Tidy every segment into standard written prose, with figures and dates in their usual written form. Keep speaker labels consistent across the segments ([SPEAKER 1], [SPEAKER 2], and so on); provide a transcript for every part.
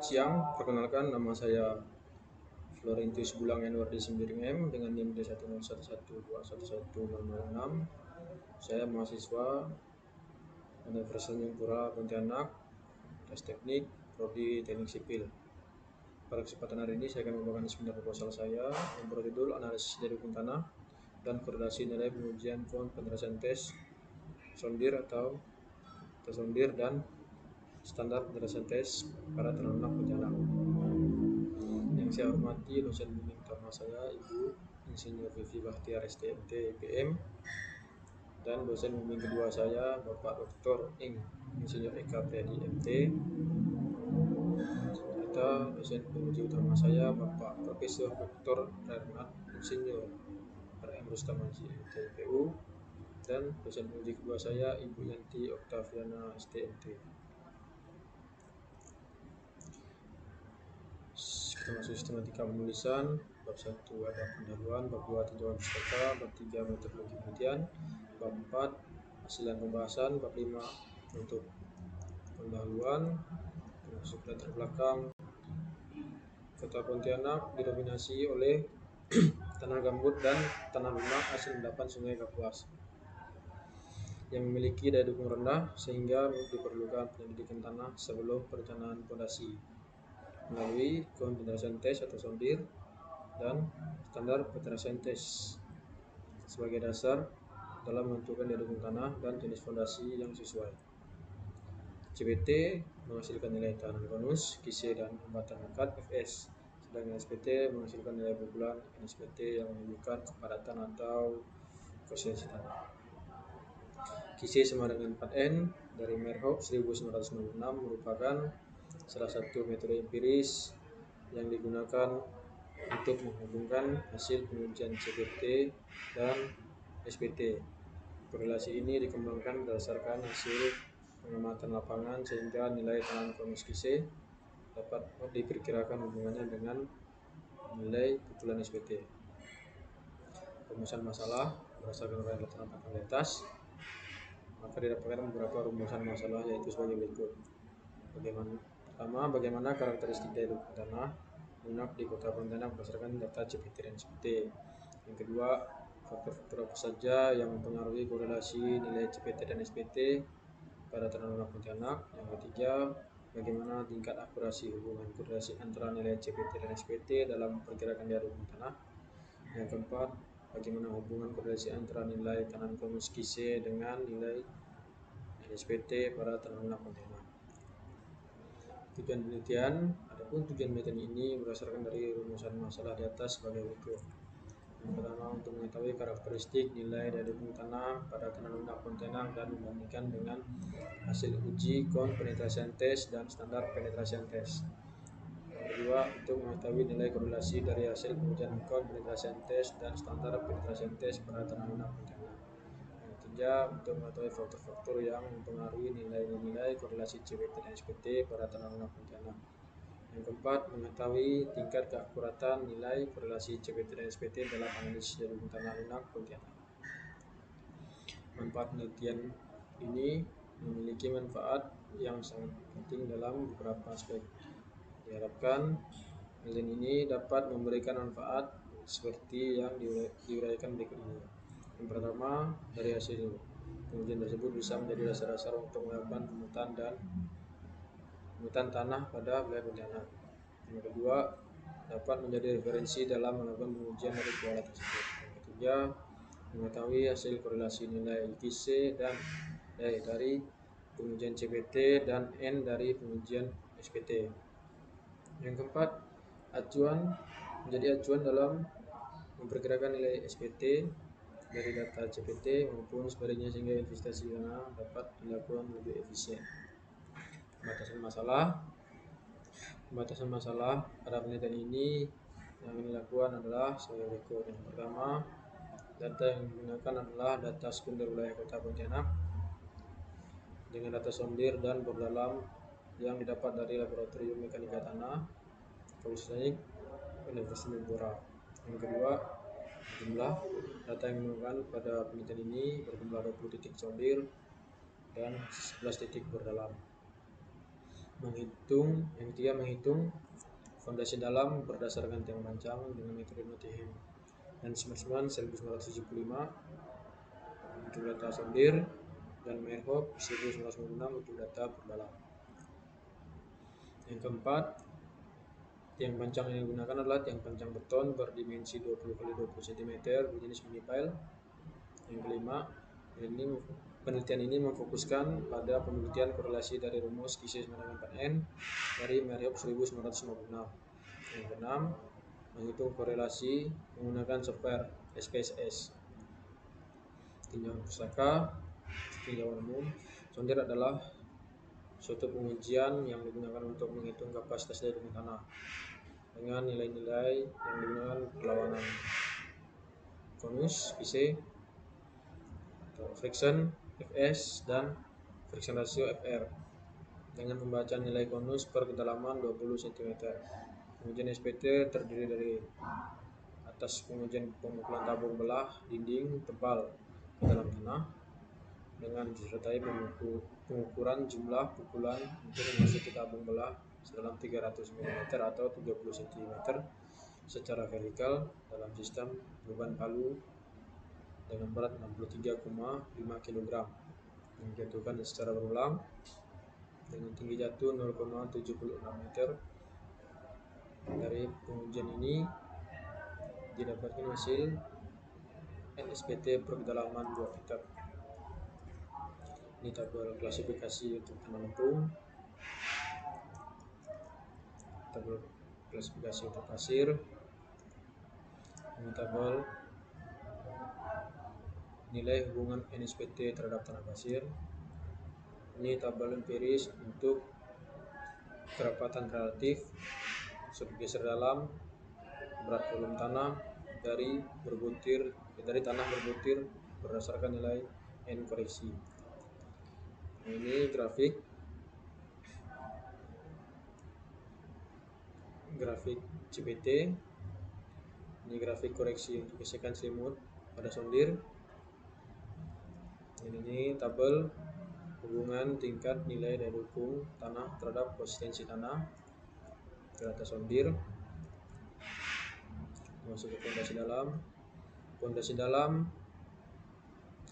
[SPEAKER 1] siang, perkenalkan nama saya Florentius Bulang Yanwardi Sembiring M dengan NIM D10112110006. Saya mahasiswa Universitas Tanjungpura Pontianak, tes teknik, prodi teknik sipil. Pada kesempatan hari ini saya akan membawakan seminar proposal saya yang berjudul analisis daya dukung tanah dan korelasi nilai pengujian penjelasan tes sondir atau tes sondir dan standar penjelasan tes pada tanah lunak Pontianak. Yang saya hormati dosen bimbing utama saya Ibu Insinyur Vivi Bahtiar STMT IPM, dan dosen bimbing kedua saya Bapak Dr. Insinyur Eka Priadi MT, serta dosen penguji utama saya Bapak Profesor Dr. Renat Insinyur RM Rustamaji MT IPU, dan dosen penguji kedua saya Ibu Yanti Oktaviana STMT. Kita masuk sistematika penulisan. Bab 1 ada pendahuluan, bab 2 tinjauan peserta, bab 3 metodologi penelitian, bab 4 hasil pembahasan, bab 5 untuk pendahuluan. Masuk latar belakang. Kota Pontianak didominasi oleh tanah gambut dan tanah lunak hasil endapan Sungai Kapuas yang memiliki daya dukung rendah sehingga diperlukan penyelidikan tanah sebelum perencanaan fondasi melalui penjelasan tes atau sondir dan standar penetrasian tes sebagai dasar dalam menentukan daya dukung tanah dan jenis fondasi yang sesuai. CBT menghasilkan nilai tahanan konus, kise dan hambatan lekat Fs, sedangkan SPT menghasilkan nilai pukulan NSPT yang menunjukkan kepadatan atau konsistensi tanah. Kise sama dengan 4N dari Merhoff 1996 merupakan salah satu metode empiris yang digunakan untuk menghubungkan hasil pengujian CBT dan SPT. Korelasi ini dikembangkan berdasarkan hasil pengamatan lapangan sehingga nilai tahanan konus kise dapat diperkirakan hubungannya dengan nilai pukulan SPT. Rumusan masalah berdasarkan uraian latar belakang di atas, maka didapatkan beberapa rumusan masalah yaitu sebagai berikut. Pertama, bagaimana karakteristik daya dukung tanah lunak di Kota Pontianak berdasarkan data CPT dan SPT. Yang kedua, faktor-faktor apa saja yang mempengaruhi korelasi nilai CPT dan SPT pada tanah lunak Pontianak. Yang ketiga, bagaimana tingkat akurasi hubungan korelasi antara nilai CPT dan SPT dalam pergerakan daya dukung tanah. Yang keempat, bagaimana hubungan korelasi antara nilai tahanan konus kise dengan nilai SPT pada tanah lunak Pontianak. Tujuan penelitian. Adapun tujuan penelitian ini berdasarkan dari rumusan masalah di atas sebagai berikut. Yang pertama, untuk mengetahui karakteristik nilai daya dukung tanah pada tanah lunak Pontianak dan membandingkan dengan hasil uji penetrasian tes dan standar penetrasian tes. Yang kedua, untuk mengetahui nilai korelasi dari hasil pengujian penetrasian tes dan standar penetrasian tes pada tanah lunak Pontianak. Yang ketiga, untuk mengetahui faktor-faktor yang mempengaruhi nilai-nilai korelasi CPT dan SPT pada tanah lunak Pontianak. Yang keempat, mengetahui tingkat keakuratan nilai korelasi CPT dan SPT dalam analisis daya dukung tanah lunak Pontianak. Manfaat penelitian ini memiliki manfaat yang sangat penting dalam beberapa aspek. Diharapkan penelitian ini dapat memberikan manfaat seperti yang diuraikan berikut ini. Yang pertama, dari hasil pengujian tersebut bisa menjadi dasar-dasar untuk melakukan pemetaan tanah pada wilayah Pontianak. Yang kedua, dapat menjadi referensi dalam melakukan pengujian dari dua alat tersebut. Yang ketiga, mengetahui hasil korelasi nilai kise dan dari pengujian CPT dan N dari pengujian SPT. Yang keempat, menjadi acuan dalam memperkirakan nilai SPT dari data CPT maupun sebaliknya sehingga investasi dana dapat dilakukan lebih efisien. Pembatasan masalah pada penelitian ini yang dilakukan adalah sebagai berikut. Yang pertama, data yang digunakan adalah data sekunder wilayah Kota Pontianak dengan data sondir dan berdalam yang didapat dari Laboratorium Mekanika Tanah Politeknik Universitas Tanjungpura. Yang kedua, jumlah data yang digunakan pada penelitian ini berjumlah 20 titik sondir dan 11 titik berdalam. menghitung fondasi dalam berdasarkan tiang panjang dengan metode Nottingham dan Schwarzman 1975 untuk data sondir dan Meyerhoff 1996 untuk data perdalam. Yang keempat, tiang panjang yang digunakan adalah tiang panjang beton berdimensi 20 x 20 cm berjenis minipile. Yang kelima, penelitian ini memfokuskan pada pembuktian korelasi dari rumus Q/C sama dengan 4N dari Meyerhoff 1956. Yang keenam, menghitung korelasi menggunakan software SPSS. Tinjauan pustaka, tinjauan umum. Sondir adalah suatu pengujian yang digunakan untuk menghitung kapasitas daya dukung tanah dengan nilai-nilai yang digunakan perlawanan konus Q/C, friction Fs, dan friction ratio Fr dengan pembacaan nilai konus per kedalaman 20 cm. Pengujian SPT terdiri dari atas pengujian pemukulan tabung belah dinding tebal ke dalam tanah dengan disertai pengukuran jumlah pukulan untuk memasuki tabung belah sedalam 300 mm atau 30 cm secara vertikal dalam sistem beban palu dengan berat 63,5 kg yang dijatuhkan secara berulang dengan tinggi jatuh 0,76 meter. Dari pengujian ini didapatkan hasil NSPT per kedalaman 2 meter. Ini tabel klasifikasi untuk tanah lempung, tabel klasifikasi untuk pasir, ini tabel nilai hubungan NSPT terhadap tanah pasir, ini tabel empiris untuk kerapatan relatif, subgeser dalam, berat volume tanah dari tanah berbutir berdasarkan nilai N koreksi. Ini grafik CPT, ini grafik koreksi untuk gesekan selimut pada sondir. Ini tabel hubungan tingkat nilai daya dukung tanah terhadap konsistensi tanah ke atas sondir. Masuk ke fondasi dalam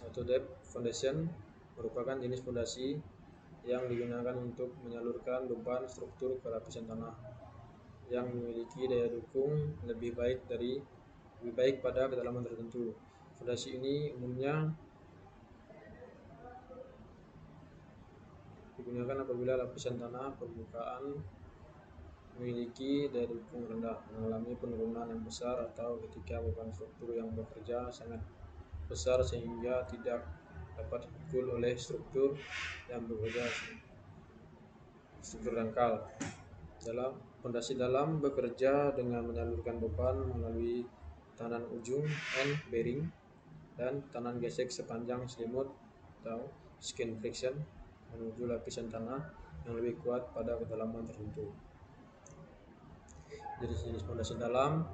[SPEAKER 1] atau depth foundation merupakan jenis fondasi yang digunakan untuk menyalurkan beban struktur ke lapisan tanah yang memiliki daya dukung lebih baik pada kedalaman tertentu. Fondasi ini umumnya digunakan apabila lapisan tanah permukaan memiliki daya dukung rendah, mengalami penurunan yang besar, atau ketika beban struktur yang bekerja sangat besar sehingga tidak dapat dipikul oleh struktur yang bekerja struktur dangkal. Fondasi dalam bekerja dengan menyalurkan beban melalui tekanan ujung end bearing dan tekanan gesek sepanjang selimut atau skin friction menuju lapisan tanah yang lebih kuat pada kedalaman tertentu. Jenis-jenis fondasi dalam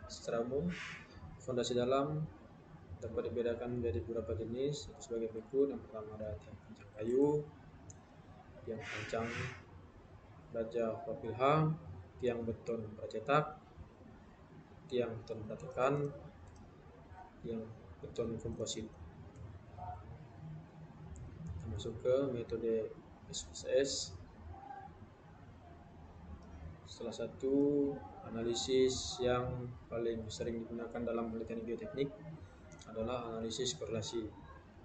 [SPEAKER 1] secara umum, fondasi dalam dapat dibedakan menjadi beberapa jenis sebagai berikut. Yang pertama ada tiang panjang kayu, tiang panjang baja propilha, tiang beton pracetak, tiang beton pratekan, tiang beton komposit. Masuk ke metode SPSS. Salah satu analisis yang paling sering digunakan dalam penelitian bioteknik adalah analisis korelasi.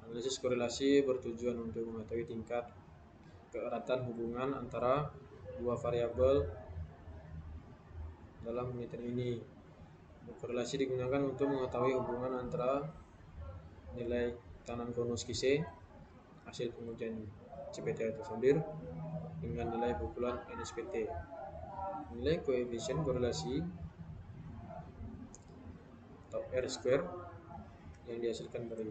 [SPEAKER 1] Analisis korelasi bertujuan untuk mengetahui tingkat keeratan hubungan antara dua variabel dalam penelitian ini. Korelasi digunakan untuk mengetahui hubungan antara nilai tekanan konus Q/C hasil pengujian CPT atau sondir dengan nilai pukulan NSPT. Nilai koefisien korelasi atau R² yang dihasilkan dari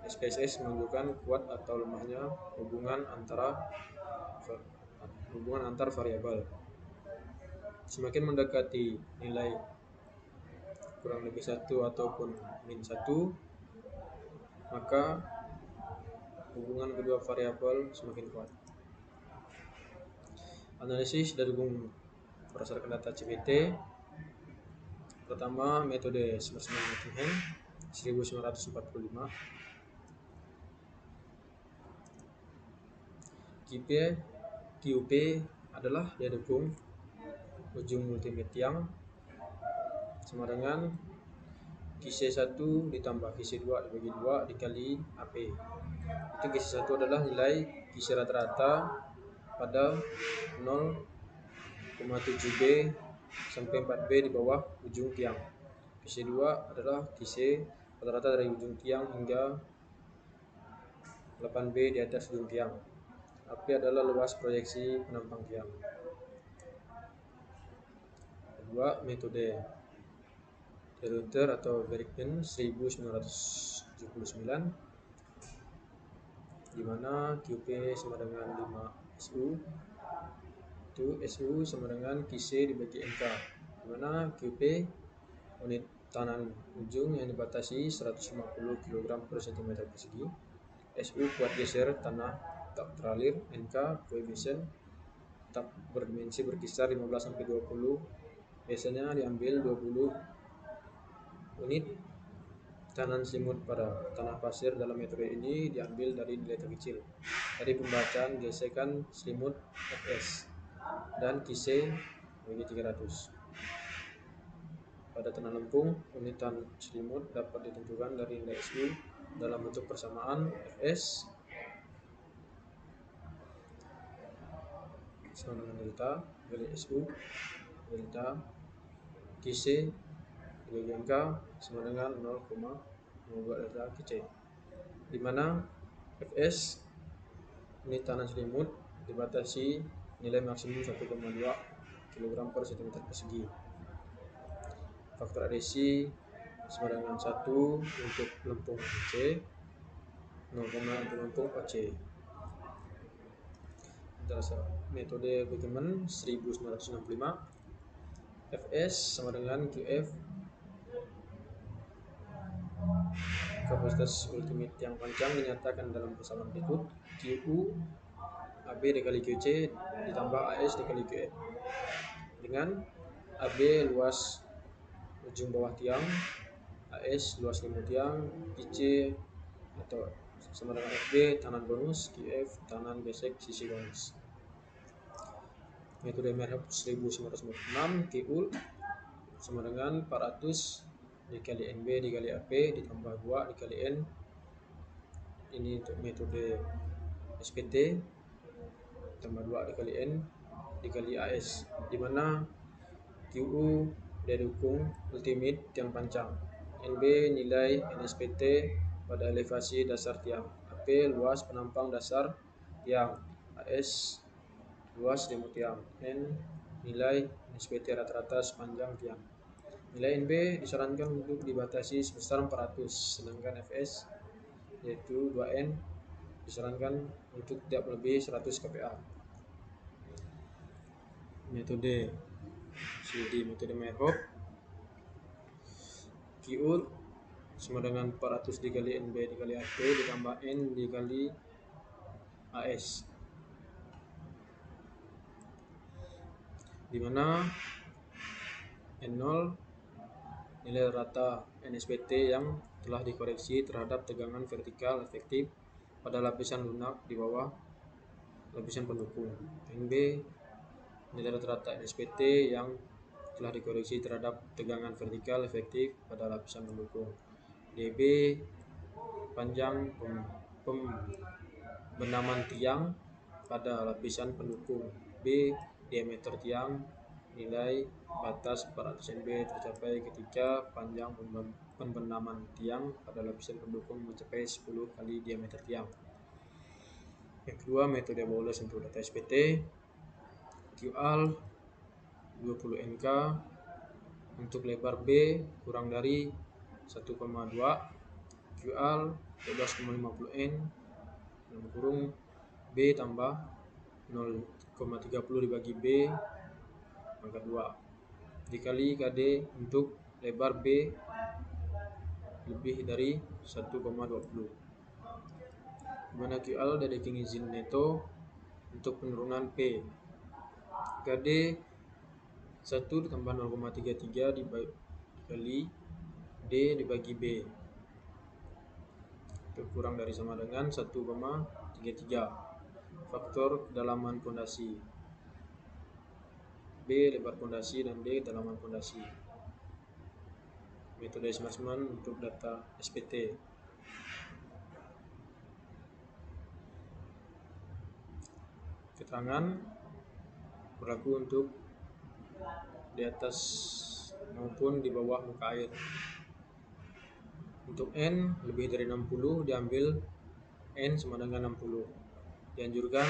[SPEAKER 1] SPSS menunjukkan kuat atau lemahnya hubungan antar variabel. Semakin mendekati nilai kurang lebih 1 ataupun min 1, maka hubungan kedua variabel semakin kuat. Analisis didukung berdasarkan data CPT. Pertama, metode Smershman Nottingham 1945. QP adalah didukung ujung ultimate tiang sama dengan QC1 ditambah QC2 dibagi 2 dikali AP. Itu QC1 adalah nilai QC rata-rata pada 0,7B sampai 4B di bawah ujung tiang. QC2 adalah QC rata-rata dari ujung tiang hingga 8B di atas ujung tiang. AP adalah luas proyeksi penampang tiang. Kedua, metode de Ruyter atau Bergman 1979, di mana QP sama dengan 5 SU. Itu SU sama dengan QC dibagi NK, di mana QP unit tahanan ujung yang dibatasi 150 kg per cm persegi. SU kuat geser tanah tak teralir. NK koefisien tak berdimensi berkisar 15 sampai 20. Biasanya diambil 20 unit tahanan selimut pada tanah pasir. Dalam metode ini diambil dari nilai terkecil dari pembacaan gesekan selimut Fs dan QC bagi 300. Pada tanah lempung, unit tahan selimut dapat ditentukan dari nilai SU dalam bentuk persamaan Fs sama dengan delta dari SU delta QC dibagi NK sama dengan 0,02 delta QC, di mana Fs unit tahanan selimut dibatasi nilai maksimum 1,2 kg per cm persegi. Faktor adhesi sama dengan 1 untuk lempung C, 0,1 untuk lempung OC. Metode Bergman 1965, Fs sama dengan Qf kapasitas ultimate yang panjang dinyatakan dalam persamaan berikut: Qu AB dikali Qc ditambah As dikali Qf, dengan AB luas ujung bawah tiang, As luas selimut tiang, Qc atau sama dengan Fb tahanan bonus, Qf tahanan besek sisi bonus. Metode Merhof 1946, Qu sama dengan 400 dikali NB dikali AP ditambah 2 dikali N. Ini untuk metode SPT, tambah 2 dikali N dikali AS, di mana QU didukung ultimate tiang panjang, NB nilai NSPT pada elevasi dasar tiang, AP luas penampang dasar tiang, AS luas selimut tiang, N nilai NSPT rata-rata sepanjang tiang. Nilai NB disarankan untuk dibatasi sebesar 400, sedangkan Fs yaitu 2N disarankan untuk tidak melebihi 100 kPa. Metode metode Merhof, Qu sama dengan 400 dikali NB dikali AP ditambah N dikali AS, di mana N0 nilai rata NSPT yang telah dikoreksi terhadap tegangan vertikal efektif pada lapisan lunak di bawah lapisan pendukung. NB nilai rata-rata NSPT yang telah dikoreksi terhadap tegangan vertikal efektif pada lapisan pendukung. DB panjang pembenaman tiang pada lapisan pendukung. B diameter tiang. Nilai batas 400 NB tercapai ketika panjang pembenaman tiang pada lapisan pendukung mencapai 10 kali diameter tiang. Yang kedua, metode Bowles untuk data SPT, QAL 20 NK untuk lebar B kurang dari 1,2, QAL 12,50 N dalam kurung B tambah 0,30 dibagi B pangkat 2 dikali KD untuk lebar B lebih dari 1,20, di mana QL dari izin neto untuk penurunan P KD 1 ditambah 0,33 dikali D dibagi B, itu kurang dari sama dengan 1,33. Faktor kedalaman pondasi, B lebar pondasi dan D kedalaman pondasi. Metode Schwarzman untuk data SPT. Keterangan berlaku untuk di atas maupun di bawah muka air. Untuk N lebih dari 60 diambil N sama dengan 60. Dianjurkan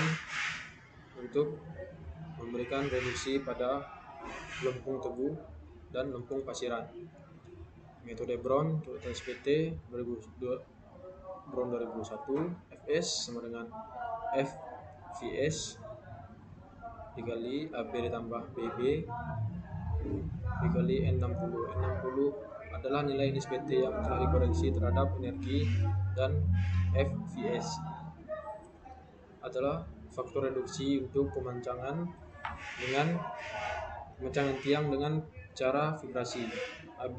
[SPEAKER 1] untuk memberikan reduksi pada lempung tebu dan lempung pasiran. Metode Brown untuk SPT 2001 Fs sama dengan FVS dikali AB ditambah BB dikali N60. N60 adalah nilai SPT yang telah dikoreksi terhadap energi, dan FVS adalah faktor reduksi untuk pemancangan tiang dengan cara vibrasi. AB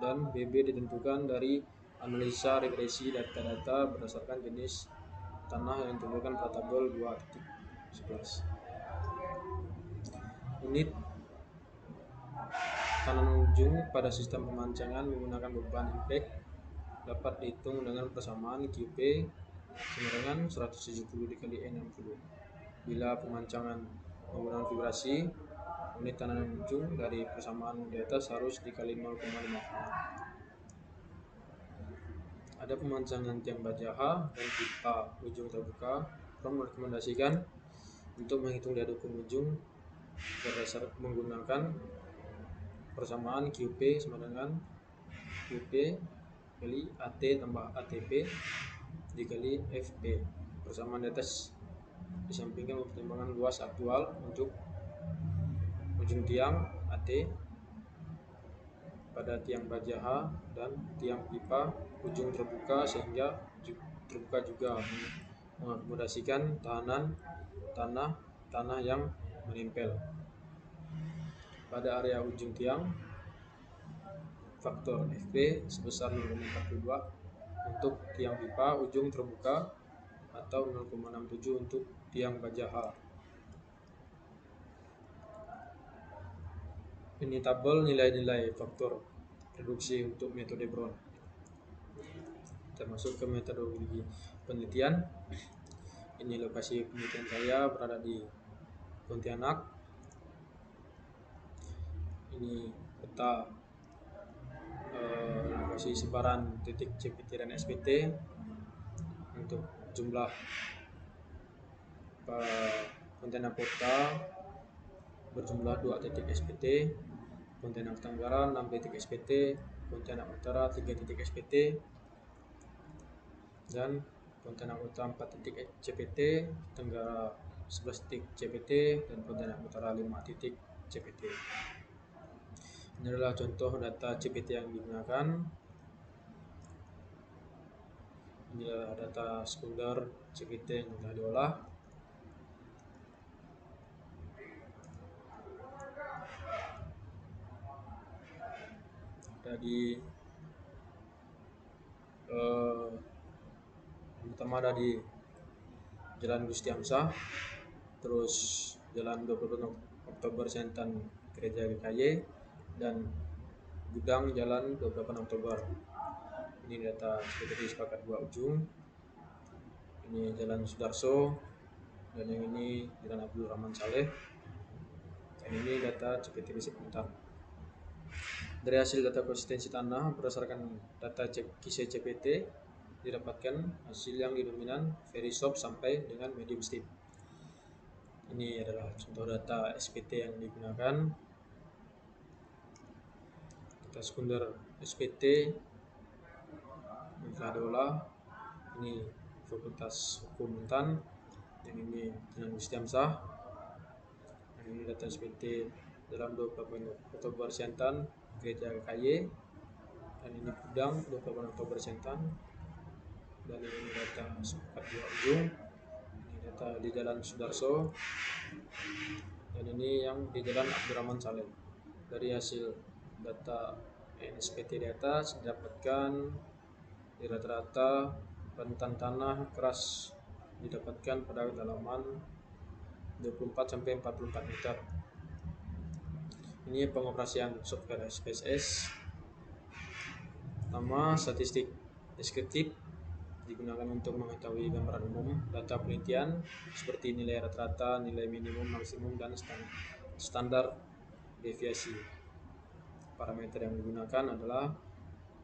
[SPEAKER 1] dan BB ditentukan dari analisa regresi data-data berdasarkan jenis tanah yang ditentukan pada tabel 2.11. Unit tanaman ujung pada sistem pemancangan menggunakan beban impact dapat dihitung dengan persamaan QP sama dengan 170 dikali N60. Bila pemancangan menggunakan vibrasi, unit tanaman ujung dari persamaan di atas harus dikali 0,5. Ada pemancangan tiang baja dan pipa ujung terbuka. Rom merekomendasikan untuk menghitung daya dukung ujung berdasarkan menggunakan persamaan QP sama dengan QP kali AT tambah ATP dikali FP. Persamaan di atas disampingkan pertimbangan luas aktual untuk ujung tiang AT pada tiang baja H dan tiang pipa ujung terbuka, sehingga terbuka juga mengakomodasikan tanah yang menempel pada area ujung tiang. Faktor FP sebesar 0,42 untuk tiang pipa ujung terbuka atau 0,67 untuk tiang baja H. Ini tabel nilai-nilai faktor reduksi untuk metode Brown. Kita masuk ke metodologi penelitian. Ini lokasi penelitian saya berada di Pontianak. Ini peta lokasi sebaran titik CPT dan SPT untuk jumlah Pontianak Kota berjumlah 2 titik SPT, Pontianak Tenggara 6 titik SPT, Pontianak Utara 3 titik SPT, dan Pontianak Utara 4 titik CPT, Tenggara 11 titik CPT, dan Pontianak Utara 5 titik CPT. Ini adalah contoh data CPT yang digunakan. Ini adalah data sekunder CPT yang telah diolah. Jadi pertama ada di Jalan Gusti Hamzah, terus Jalan 20 Oktober Sentan Gereja GKY, dan Gudang Jalan 28 Oktober. Ini data CPT sepakat 2 ujung. Ini Jalan Sudarso, dan yang ini Jalan Abdul Rahman Saleh. Dan ini data CPT basic Puntang. Dari hasil data konsistensi tanah berdasarkan data KISE CPT didapatkan hasil yang didominan very soft sampai dengan medium steep. Ini adalah contoh data SPT yang digunakan. Data sekunder SPT yang telah diolah. Ini Fakultas Hukum Untan, yang ini Jalan Gusti Hamzah, yang ini data SPT dalam 28 Oktober Sentan Gereja GKY, dan ini Gudang 28 Oktober Sentan, dan ini data sepakat 2 ujung. Ini data di Jalan Sudarso, dan ini yang di Jalan Abdurrahman Saleh. Dari hasil data NSPT di atas didapatkan di rata-rata rentan tanah keras didapatkan pada kedalaman 24 sampai 44 meter. Ini pengoperasian software SPSS. Pertama, statistik deskriptif digunakan untuk mengetahui gambaran umum data penelitian seperti nilai rata-rata, nilai minimum, maksimum, dan standar deviasi. Parameter yang digunakan adalah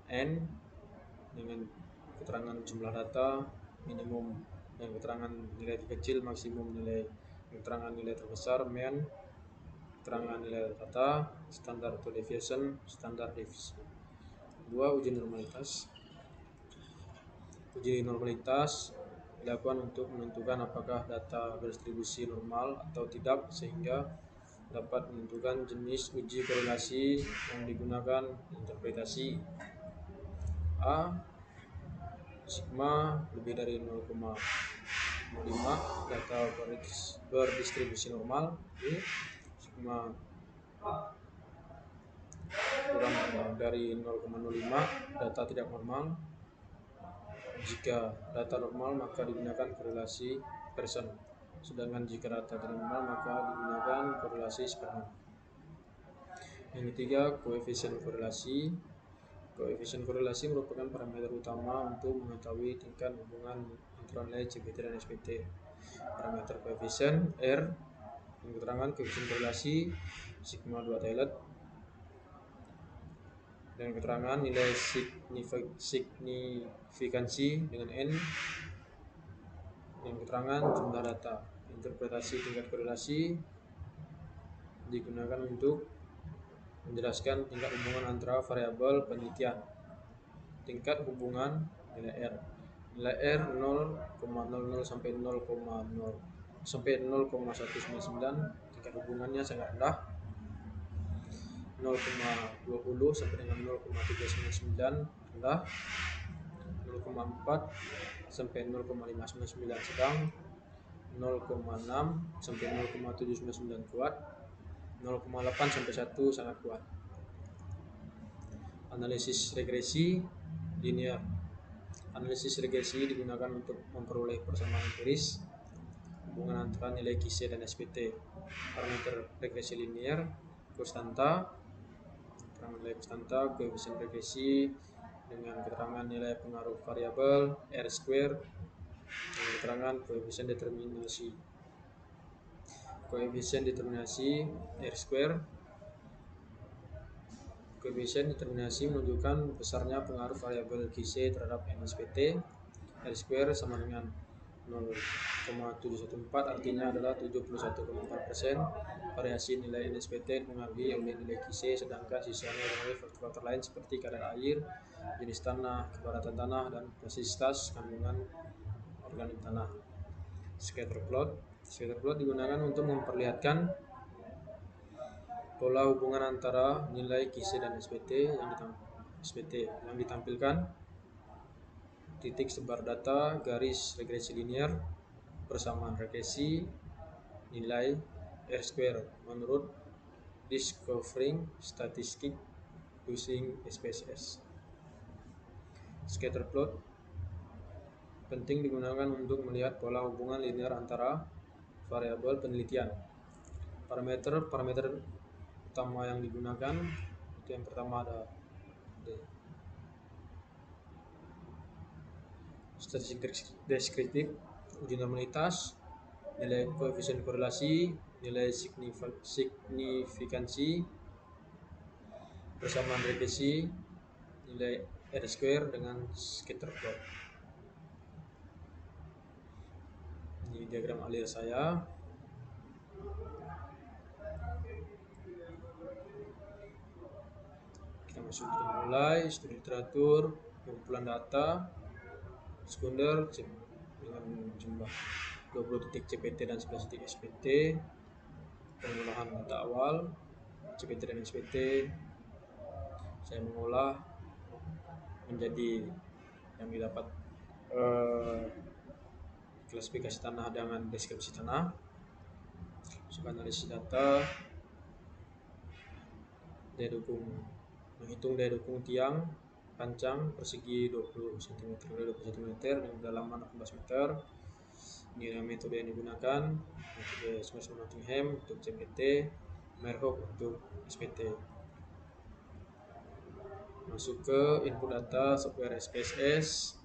[SPEAKER 1] N dengan keterangan jumlah data, minimum dan keterangan nilai terkecil, maksimum nilai keterangan nilai terbesar, mean keterangan nilai data, standar atau deviation, standar deviasi. 2. Uji normalitas. Uji normalitas dilakukan untuk menentukan apakah data berdistribusi normal atau tidak sehingga dapat menentukan jenis uji korelasi yang digunakan. Interpretasi A. Sigma lebih dari 0,5 data berdistribusi normal. B. Sigma kurang dari 0,05 data tidak normal. Jika data normal maka digunakan korelasi Pearson, sedangkan jika data tidak normal maka digunakan korelasi Spearman. Yang ketiga, koefisien korelasi. Koefisien korelasi merupakan parameter utama untuk mengetahui tingkat hubungan antara nilai CPT dan SPT. Parameter koefisien R yang keterangan koefisien korelasi sigma 2 Taylor dan keterangan nilai signifikansi dengan N dan keterangan jumlah data. Interpretasi tingkat korelasi digunakan untuk menjelaskan tingkat hubungan antara variabel penelitian. Tingkat hubungan nilai R. Nilai R 0,00 sampai 0,199, tingkat hubungannya sangat rendah. 0,20 sampai dengan 0,399 rendah. 0,4 sampai 0,599 sedang. 0,6 sampai 0,799 kuat. 0,8 sampai 1 sangat kuat. Analisis regresi linear. Analisis regresi digunakan untuk memperoleh persamaan empiris hubungan antara nilai KISE dan SPT. Parameter regresi linear, konstanta, keterangan nilai konstanta, koefisien regresi dengan keterangan nilai pengaruh variabel R square dengan keterangan koefisien determinasi. Koefisien determinasi R square. Koefisien determinasi menunjukkan besarnya pengaruh variabel KISE terhadap NSPT. R square sama dengan 0,714, artinya adalah 71,4% variasi nilai NSPT dipengaruhi oleh nilai KISE, sedangkan sisanya oleh faktor-faktor lain seperti kadar air, jenis tanah, kepadatan tanah, dan basisitas kandungan organik tanah. Scatter plot. Scatter plot digunakan untuk memperlihatkan pola hubungan antara nilai KISE dan SPT yang ditampilkan titik sebar data, garis regresi linear, persamaan regresi, nilai R square menurut Discovering Statistics Using SPSS. Scatter plot penting digunakan untuk melihat pola hubungan linear antara variabel penelitian. Parameter utama yang digunakan itu yang pertama ada statistik deskriptif, uji normalitas, nilai koefisien korelasi, nilai signifikansi, persamaan regresi, nilai R square dengan scatter plot. Ini diagram alir saya. Kita masuk mulai studi literatur, pengumpulan data, sekunder dengan jumlah 20 titik CPT dan 11 titik SPT, pengolahan data awal CPT dan SPT. Saya mengolah menjadi yang didapat klasifikasi tanah dengan deskripsi tanah. Masuk analisis data, daya dukung, menghitung daya dukung tiang panjang persegi 20 cm kali 20 cm dengan kedalaman 18 meter. Ini metode yang digunakan, metode Smith-Nottingham untuk CPT, Merhoek untuk SPT. Masuk ke input data software SPSS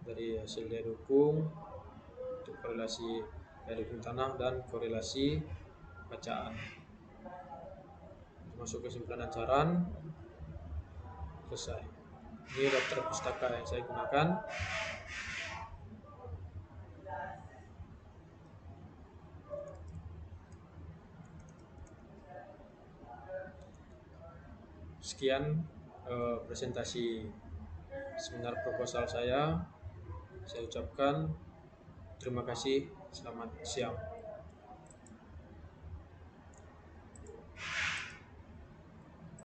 [SPEAKER 1] dari hasil daya dukung untuk korelasi daya dukung tanah dan korelasi bacaan. Masuk ke kesimpulan dan saran, selesai. Ini daftar pustaka yang saya gunakan. Sekian presentasi seminar proposal saya ucapkan terima kasih, selamat siang.